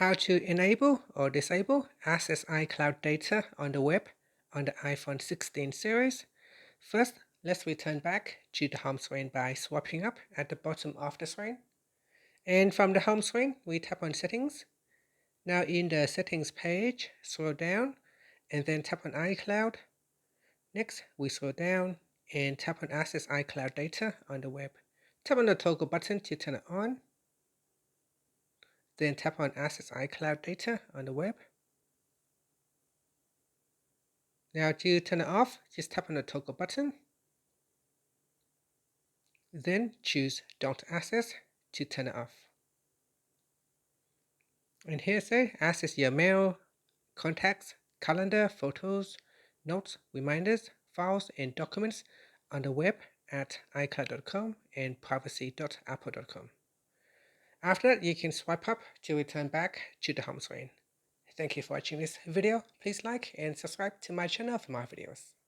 How to enable or disable access iCloud data on the web on the iPhone 16 series. First, let's return back to the home screen by swiping up at the bottom of the screen. And from the home screen, we tap on Settings. Now in the Settings page, scroll down and then tap on iCloud. Next, we scroll down and tap on Access iCloud data on the web. Tap on the toggle button to turn it on. Then tap on Access iCloud data on the web. Now to turn it off, just tap on the toggle button. Then choose Don't Access to turn it off. And here say access your mail, contacts, calendar, photos, notes, reminders, files, and documents on the web at iCloud.com and privacy.apple.com. After that, you can swipe up to return back to the home screen. Thank you for watching this video. Please like and subscribe to my channel for more videos.